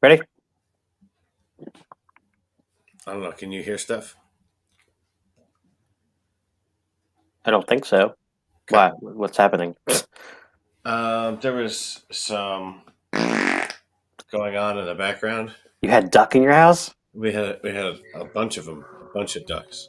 Ready? I don't know. Can you hear stuff? I don't think so. Okay. Why? What's happening? There was some going on in the background. You had duck in your house? We had a bunch of them, a bunch of ducks.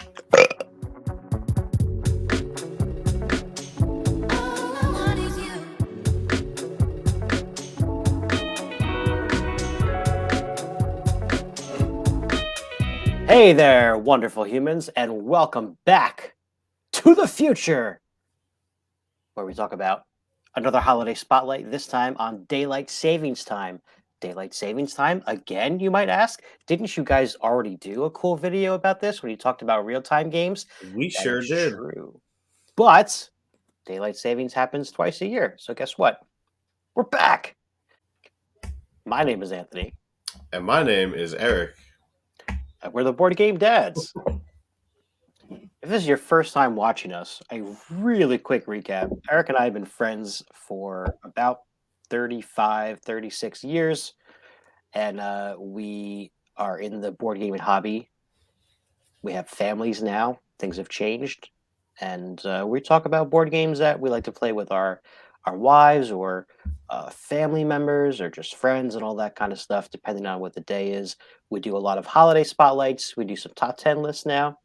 Hey there, wonderful humans, and welcome back to the future, where we talk about another holiday spotlight, this time on daylight savings time. Daylight savings time again, you might ask? Didn't you guys already do a cool video about this when you talked about real-time games? We That sure is did. true. But daylight savings happens twice a year, so guess what? We're back. My name is Anthony. And my name is Eric. We're the board game dads. If this is your first time watching us, a really quick recap. Eric and I have been friends for about 35, 36 years, and we are in the board gaming hobby. We have families now, things have changed, and we talk about board games that we like to play with our wives or family members or just friends and all that kind of stuff, depending on what the day is. We do a lot of holiday spotlights, we do some top 10 lists now,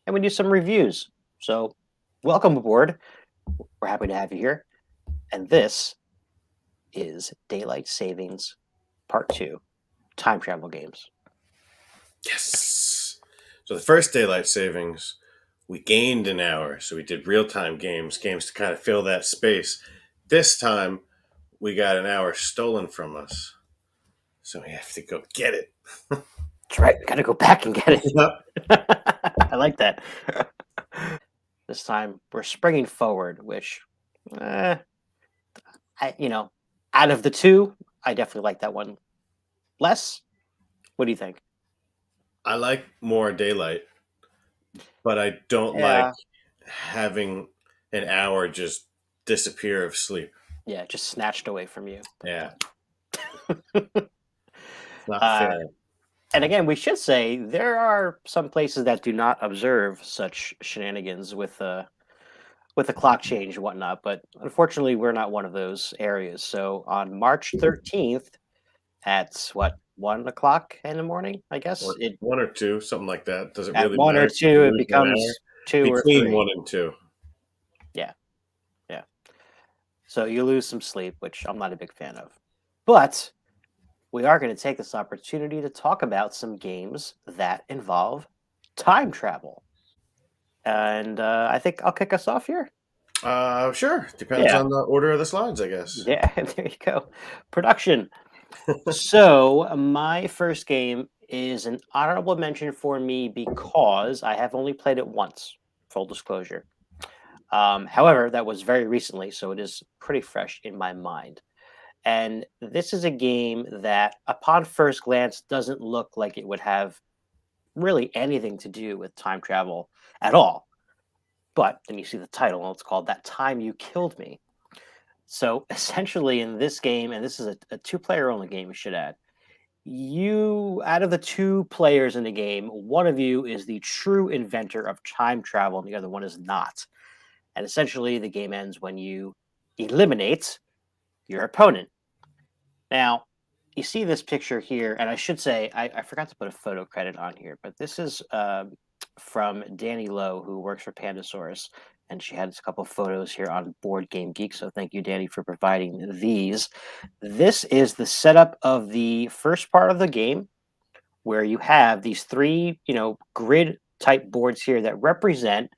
and we do some reviews. So, welcome aboard. We're happy to have you here. And this is Daylight Savings Part 2 Time Travel Games. Yes. So the first daylight savings, we gained an hour. So we did real time games to kind of fill that space. This time, we got an hour stolen from us. So we have to go get it. That's right, gotta go back and get it. Yep. I like that. This time we're springing forward, which, eh, out of the two, I definitely like that one less. What do you think? I like more daylight, but I don't like Yeah, having an hour just disappear of sleep. yeah, just snatched away from you. Yeah, it's not uh, fair. and again, we should say there are some places that do not observe such shenanigans with the clock change and whatnot. But unfortunately, we're not one of those areas. So on March 13th, at what 1 o'clock in the morning, I guess Or it one or two, something like that. Does it at really one or matter if two you it lose 1 hour? becomes two or Between three. 1 and 2. Yeah, yeah. So you lose some sleep, which I'm not a big fan of. But we are going to take this opportunity to talk about some games that involve time travel. And I think I'll kick us off here. Sure. Depends Yeah, on the order of the slides, I guess. yeah, there you go. Production. So, my first game is an honorable mention for me because I have only played it once, full disclosure. However, that was very recently, so it is pretty fresh in my mind. And this is a game that, upon first glance, doesn't look like it would have really anything to do with time travel at all. But then you see the title, and it's called That Time You Killed Me. So essentially, in this game, and this is a two-player only game, we should add, you, out of the two players in the game, one of you is the true inventor of time travel, and the other one is not. And essentially, the game ends when you eliminate your opponent. Now, you see this picture here, and I should say I forgot to put a photo credit on here, but this is from Danny Lowe, who works for Pandasaurus, and she had a couple of photos here on Board Game Geek. So thank you, Danny, for providing these. This is the setup of the first part of the game, where you have these three, grid type boards here that represent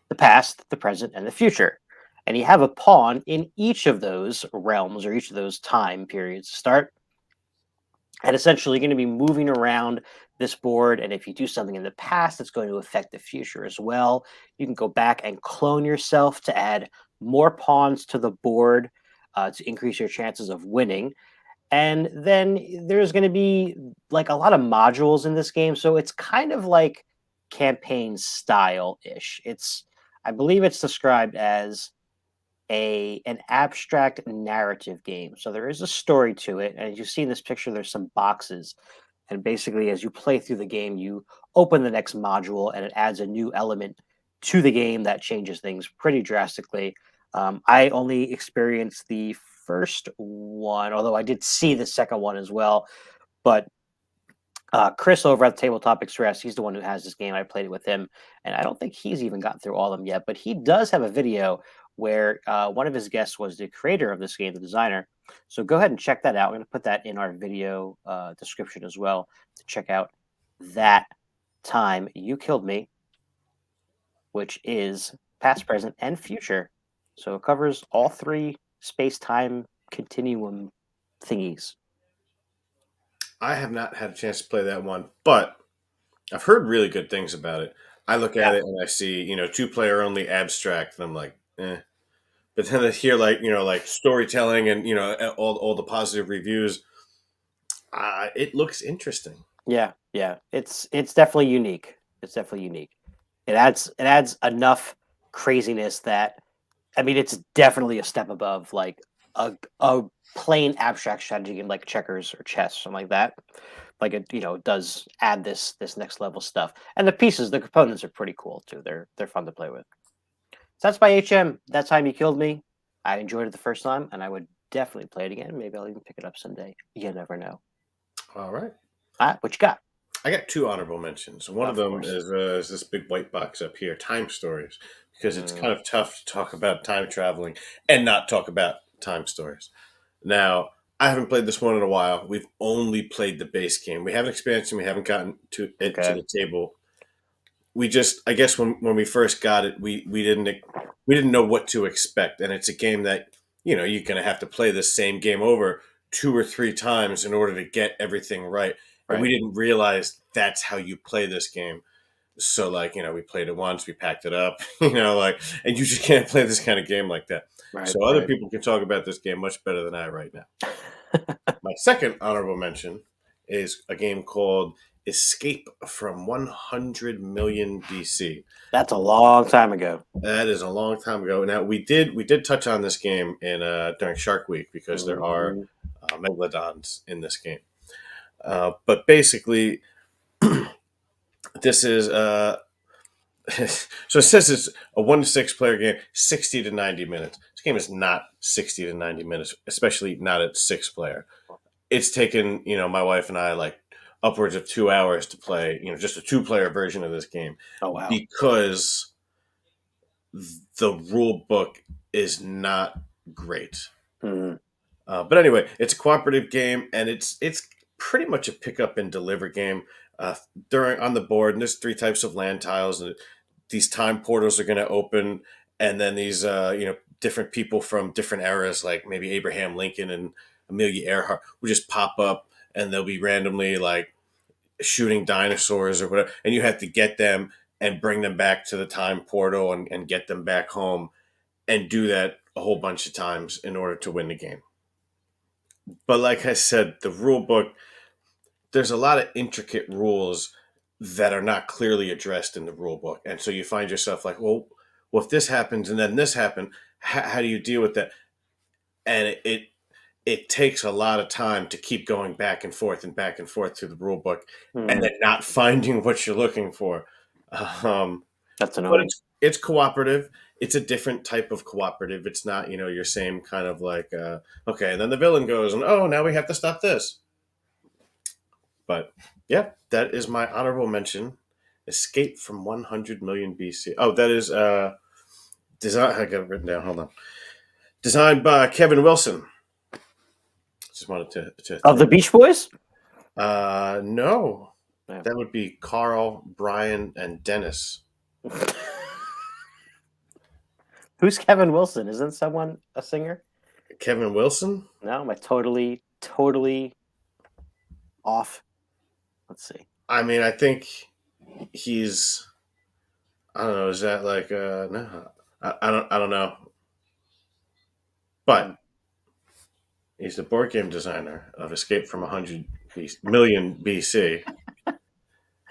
the past, the present, and the future. And you have a pawn in each of those realms or each of those time periods to start. And essentially going to be moving around this board. And if you do something in the past, it's going to affect the future as well. You can go back and clone yourself to add more pawns to the board to increase your chances of winning. And then there's going to be like a lot of modules in this game. So it's kind of like campaign style ish. I believe it's described as a an abstract narrative game. So there is a story to it, and as you see in this picture, there's some boxes, and basically, as you play through the game, you open the next module, and it adds a new element to the game that changes things pretty drastically. I only experienced the first one, although I did see the second one as well. But Chris over at Tabletop Express, he's the one who has this game. I played it with him, and I don't think he's even gotten through all of them yet. But he does have a video where one of his guests was the creator of this game, the designer. So go ahead and check that out. I'm going to put that in our video description as well to check out that time you killed me, which is past, present, and future. So it covers all three space-time continuum thingies. I have not had a chance to play that one, but I've heard really good things about it. I look Yeah, at it and I see, two-player only abstract, and I'm like, eh. But then I hear like storytelling and all the positive reviews. It looks interesting. yeah. It's definitely unique. It's definitely unique. It adds enough craziness that I mean it's definitely a step above like a plain abstract strategy game like checkers or chess, something like that. Like it does add this next level stuff. And the pieces, the components are pretty cool too. They're fun to play with. So that's by HM. That time you killed me. I enjoyed it the first time, and I would definitely play it again. Maybe I'll even pick it up someday. You never know. All right. What you got? I got two honorable mentions. One of Of them course. is this big white box up here, Time Stories, because it's Mm, kind of tough to talk about time traveling and not talk about time stories. Now, I haven't played this one in a while. We've only played the base game. We have an expansion. We haven't gotten to it to okay. the table. We just, I guess, when we first got it, we didn't know what to expect, and it's a game that you're going to have to play the same game over two or three times in order to get everything right. And we Right. didn't realize that's how you play this game. So, like, we played it once, we packed it up, and you just can't play this kind of game like that. Right. So other Right. people can talk about this game much better than I right now. My second honorable mention is a game called Escape from 100 Million BC. That's a long time ago. That is a long time ago. Now we did touch on this game in during Shark Week because there are Mhm. megalodons in this game. But basically, this is so it says it's a 1 to 6 player game, 60 to 90 minutes. This game is not 60 to 90 minutes, especially not at 6 player. It's taken my wife and I like upwards of 2 hours to play. Just a two-player version of this game Oh wow. because the rule book is not great. Mhm. But anyway, it's a cooperative game, and it's pretty much a pick up and deliver game. During on the board, and there's three types of land tiles, and these time portals are going to open, and then these different people from different eras, like maybe Abraham Lincoln and Amelia Earhart, will just pop up, and they'll be randomly like shooting dinosaurs or whatever, and you have to get them and bring them back to the time portal and get them back home and do that a whole bunch of times in order to win the game. But like I said, the rule book, there's a lot of intricate rules that are not clearly addressed in the rule book. And so you find yourself like, well, if this happens and then this happened, how do you deal with that? And it takes a lot of time to keep going back and forth through the rule book and Mhm. then not finding what you're looking for. Um, That's but annoying. it's cooperative. It's a different type of cooperative. It's not your same kind of like okay, and then the villain goes and oh now we have to stop this. But yeah, that is my honorable mention. Escape from 100 million BC. Oh, that is design. I got it written down. Hold on. Designed by Kevin Wilson. Just wanted to Of throw. the Beach Boys? No, Yeah. that would be Carl, Brian, and Dennis. Who's Kevin Wilson? Isn't someone a singer? Kevin Wilson. No, am I totally off? Let's see. I mean, I think he's. I don't know. Is that like no? I don't know. Hmm. But he's the board game designer of Escape from 100 million BC.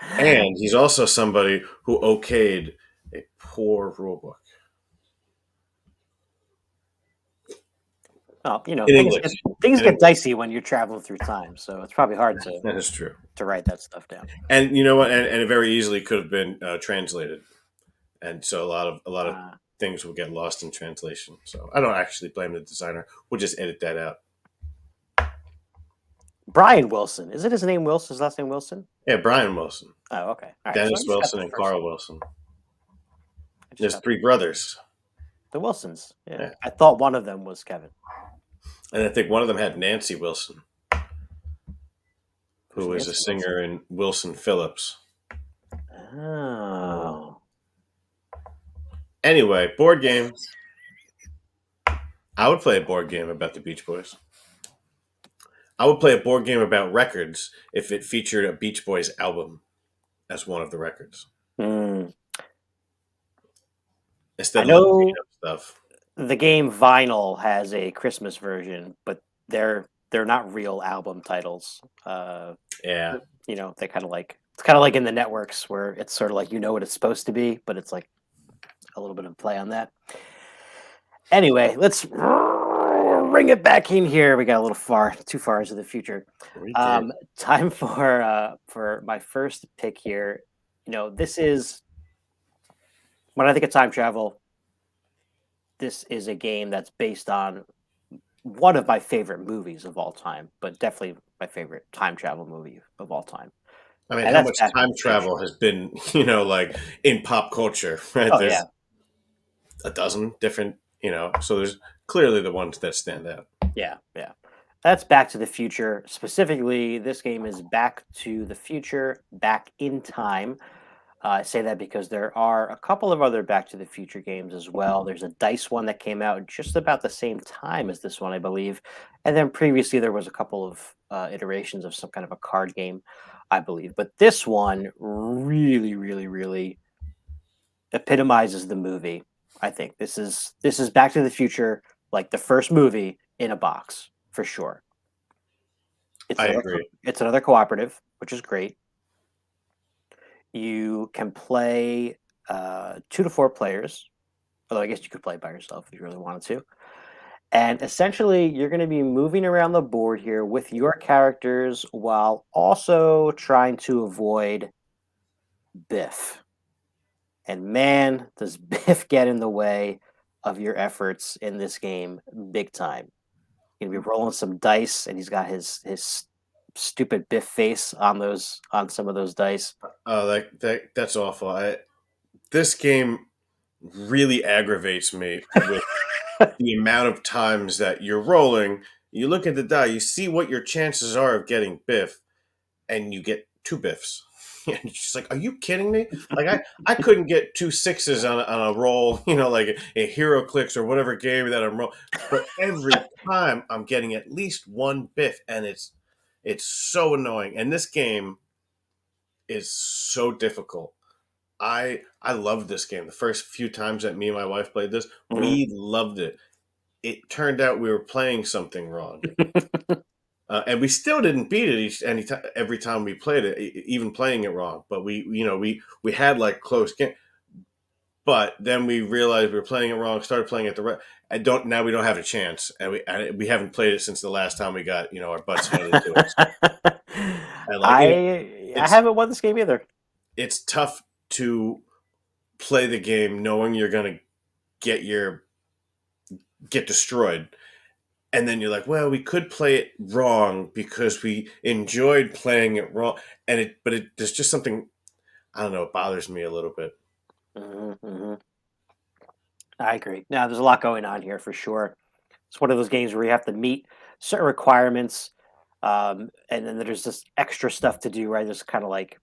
And he's also somebody who okayed a poor rulebook. Well, in things In get English, dicey when you're traveling through time, so it's probably hard that is true. to write that stuff down. And you know what? And it very easily could have been translated, and so a lot of Uh, things will get lost in translation. So I don't actually blame the designer. We'll just edit that out. Brian Wilson, is it his name Wilson? His last name Wilson? Yeah, Brian Wilson, Oh, okay, all right. So I Dennis just got Wilson, the and first Carl name. Wilson. I just There's got three brothers. the Wilsons. Yeah, Yeah, I thought one of them was Kevin. and I think one of them had Nancy Wilson, Who's who was a Nancy Wilson? singer in Wilson Phillips. Oh, Anyway, board game. I would play a board game about the Beach Boys. I would play a board game about records if it featured a Beach Boys album as one of the records Hmm. I instead of like made know up stuff. the game Vinyl has a Christmas version, but they're not real album titles. Yeah, They kind of like it's kind of like in the networks where it's sort of like what it's supposed to be, but it's like a little bit of play on that. Anyway, let's bring it back in here. We got a little too far into the future. we did. Time for my first pick here. This is when I think of time travel. This is a game that's based on one of my favorite movies of all time, but definitely my favorite time travel movie of all time. I mean, And how that's much Back to time the Future. travel has been, like in pop culture, right? Oh yeah, There's a dozen different, so there's clearly the ones that stand out. yeah, yeah. That's Back to the Future. Specifically, this game is Back to the Future, Back in Time. I say that because there are a couple of other Back to the Future games as well. There's a dice one that came out just about the same time as this one, I believe. And then previously there was a couple of iterations of some kind of a card game, I believe. But this one really, really, really epitomizes the movie. I think this is Back to the Future, like the first movie in a box for sure. It's I another agree. it's another cooperative, which is great. You can play 2 to 4 players, although I guess you could play by yourself if you really wanted to. And essentially, you're going to be moving around the board here with your characters while also trying to avoid Biff. And man, does Biff get in the way of your efforts in this game big time. You're gonna be rolling some dice, and he's got his stupid Biff face on some of those dice. Oh, that's awful. This game really aggravates me with the amount of times that you're rolling. You look at the die, you see what your chances are of getting Biff, and you get two Biffs. And you're just like, are you kidding me? Like I couldn't get two sixes on a roll, like a Hero Clicks or whatever game that I'm rolling. But every time I'm getting at least one Biff, and it's so annoying. And this game is so difficult. I loved this game. The first few times that me and my wife played this, Mhm. we loved it. It turned out we were playing something wrong. And we still didn't beat it every time we played it, even playing it wrong. But we had like close game. But then we realized we were playing it wrong. Started playing it the right. I don't now. We don't have a chance, and we haven't played it since the last time we got our butts handed to us. And like I it's haven't won this game either. it's tough to play the game knowing you're gonna get get destroyed, and then you're like, well, we could play it wrong because we enjoyed playing it wrong, there's just something, I don't know, it bothers me a little bit. Hmm. I agree. Now, there's a lot going on here for sure. It's one of those games where you have to meet certain requirements, and then there's just extra stuff to do. Right? There's kind of like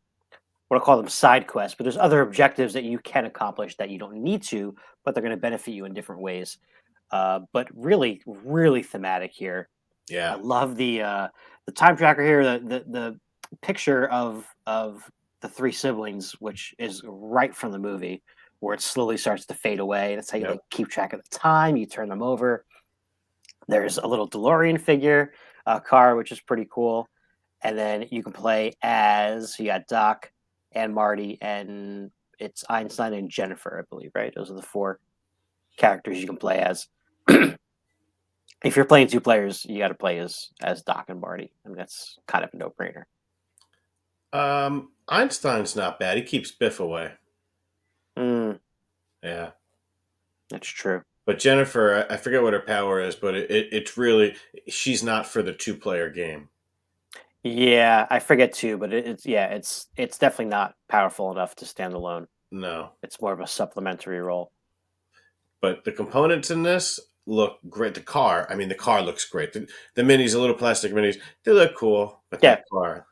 what I call them side quests, but there's other objectives that you can accomplish that you don't need to, but they're going to benefit you in different ways. But really, really thematic here. I Yeah, love the time tracker here. The picture of the three siblings, which is right from the movie, where it slowly starts to fade away. That's how you yep. like keep track of the time. You turn them over. There's a little DeLorean figure car, which is pretty cool. And then you can play as you got Doc and Marty, and it's Einstein and Jennifer, I believe, right? Those are the 4 characters you can play as. If you're playing two players, you got to play as Doc and Marty. I mean, that's kind of a no brainer. Einstein's not bad. He keeps Biff away. Mm, Yeah. that's true. But Jennifer, I forget what her power is, but it's really, she's not for the two-player game. Yeah, I forget too, but it's definitely not powerful enough to stand alone. No. It's more of a supplementary role. But the components in this look great. I mean, the car looks great. The minis, the little plastic minis, they look cool, but Yeah, that car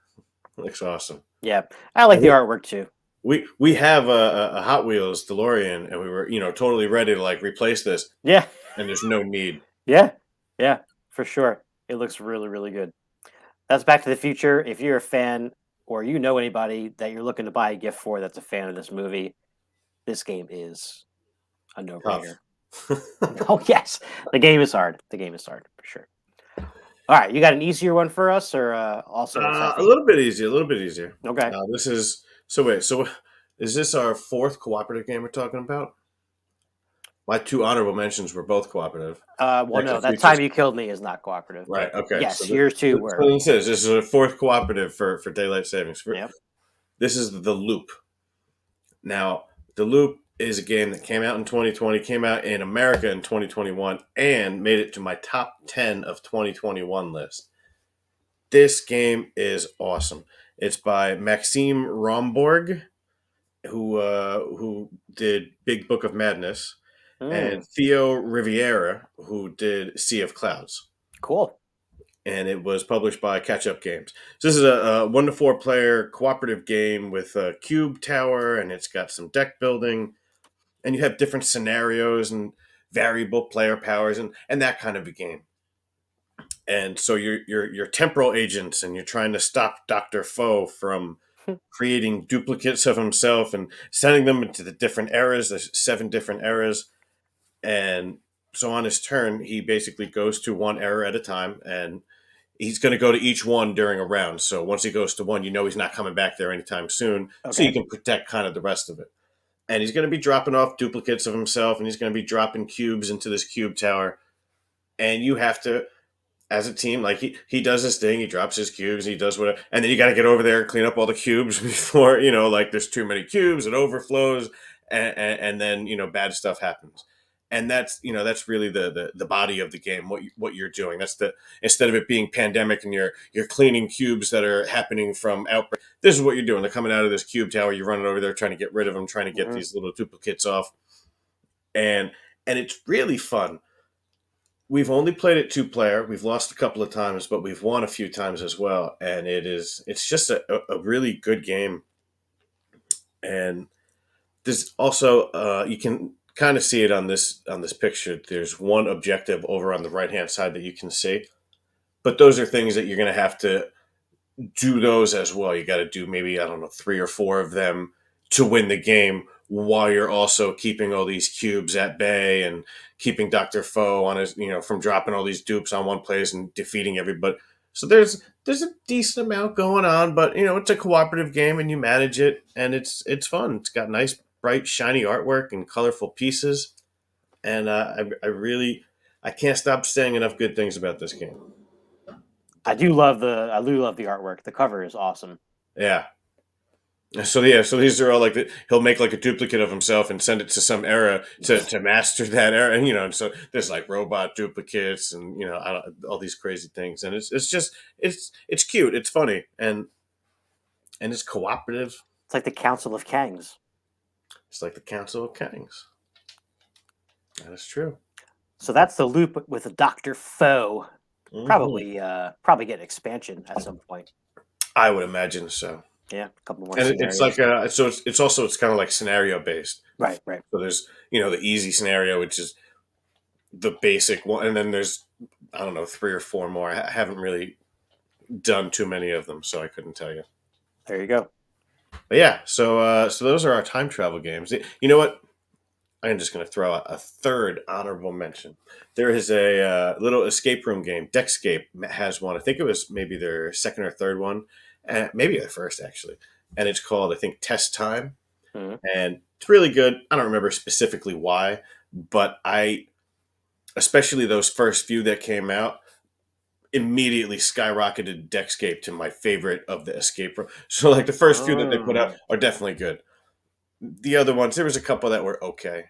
looks awesome. yeah. I like And the artwork too. we have a Hot Wheels DeLorean, and we were totally ready to like replace this, Yeah, and there's no need. yeah, yeah, for sure. It looks really, really good. That's Back to the Future. If you're a fan or you know anybody that you're looking to buy a gift for that's a fan of this movie, this game is a no-brainer. Tough. Oh yes, the game is hard. The game is hard for sure. All right, you got an easier one for us, or also it's I A think little bit easier. A little bit easier. okay. This is so. Wait. So, is this our fourth cooperative game we're talking about? My two honorable mentions were both cooperative. Well, Back to no, the that Future. time you killed me is not cooperative, but Right. Okay. yes, yours two So were. this is a fourth cooperative for daylight savings. Yep. This is the Loop. Now, the Loop is a game that came out in 2020, came out in America in 2021, and made it to my top 10 of 2021 list. This game is awesome. It's by Maxime Romborg, who did Big Book of Madness, Mm, and Theo Riviera, who did Sea of Clouds. cool. And it was published by Catch Up Games. So this is a 1 to 4 player cooperative game with a cube tower, and it's got some deck building, and you have different scenarios and variable player powers and that kind of a game. And so you're temporal agents, and you're trying to stop Doctor Foe from creating duplicates of himself and sending them into the different eras. There's 7 different eras, and so on his turn, he basically goes to one era at a time, and he's going to go to each one during a round. So once he goes to one, he's not coming back there anytime soon. So you Okay. can protect kind of the rest of it. And he's going to be dropping off duplicates of himself, and he's going to be dropping cubes into this cube tower. And you have to, as a team, like he does his thing, he drops his cubes, he does whatever, and then you got to get over there and clean up all the cubes before like there's too many cubes, it overflows, and then bad stuff happens. And that's really the body of the game. What you're doing. That's the instead of it being pandemic and you're cleaning cubes that are happening from outbreak. This is what you're doing. They're coming out of this cube tower. You're running over there trying to get rid of them, trying to get Hmm. these little duplicates off, and it's really fun. We've only played it 2 player. We've lost a couple of times, but we've won a few times as well. And it's just a really good game. And there's also you can kind of see it on this picture. There's one objective over on the right hand side that you can see, but those are things that you're going to have to do those as well. You got to do maybe, I don't know, 3 or 4 of them to win the game, while you're also keeping all these cubes at bay and keeping Dr. Foe on his, from dropping all these dupes on one place and defeating everybody. So there's a decent amount going on, but it's a cooperative game, and you manage it, and it's fun. It's got nice, bright, shiny artwork and colorful pieces, and I can't stop saying enough good things about this game. I do love the artwork. The cover is awesome. Yeah. So yeah, so these are all like he'll make like a duplicate of himself and send it to some era to master that era, and so there's like robot duplicates and all these crazy things, and it's just it's cute, it's funny, and it's cooperative. It's like the Council of Kangs. It's like the Council of Kings. That is true. So that's the loop with the Doctor Foe. Hmm. Probably get an expansion at some point. I would imagine so, Yeah, a couple more and it's like scenarios. so it's kind of like scenario based. Right, right. So there's the easy scenario, which is the basic one, and then there's, I don't know, 3 or 4 more. I haven't really done too many of them, so I couldn't tell you. There you go. But yeah, so those are our time travel games. You know what? I'm just going to throw out a third honorable mention. There is a little escape room game. Deckscape has one. I think it was maybe their second or third one, maybe their first actually. And it's called, I think, Test Time, Mhm. and it's really good. I don't remember specifically why, but especially those first few that came out, immediately skyrocketed Deckscape to my favorite of the escape room. So like the first few that they put out Mm, are definitely good. The other ones, there was a couple that were okay,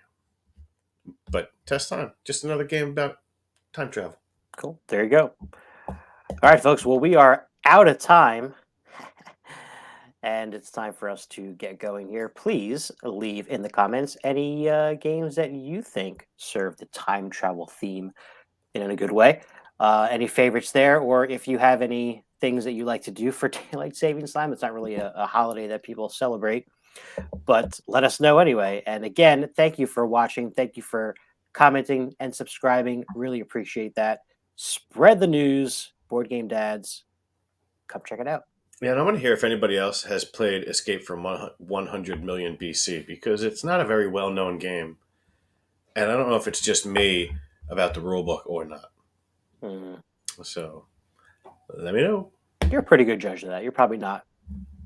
but test time, just another game about time travel. cool. There you go. All right, folks. Well, we are out of time. And it's time for us to get going here. Please leave in the comments any games that you think serve the time travel theme in a good way. Any favorites there, or if you have any things that you like to do for daylight savings time. It's not really a holiday that people celebrate, but let us know anyway. And again, thank you for watching. Thank you for commenting and subscribing. Really appreciate that. Spread the news, board game dads. Come check it out. Yeah, and I want to hear if anybody else has played Escape from 100 million BC because it's not a very well known game. And I don't know if it's just me about the rulebook or not. Mm. So let me know. You're a pretty good judge of that. You're probably not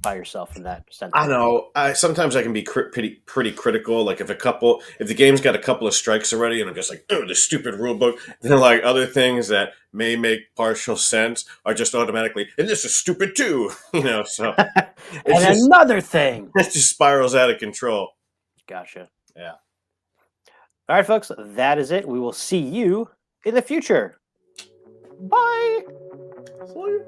by yourself in that I sentiment. know. Sometimes I can be pretty critical. Like if the game's got a couple of strikes already, and I'm just like, oh, the stupid rule book. Then like other things that may make partial sense are just automatically, and this is stupid too. So it's And just another thing. it just spirals out of control. Gotcha. Yeah. All right, folks, that is it. We will see you in the future. Bye. So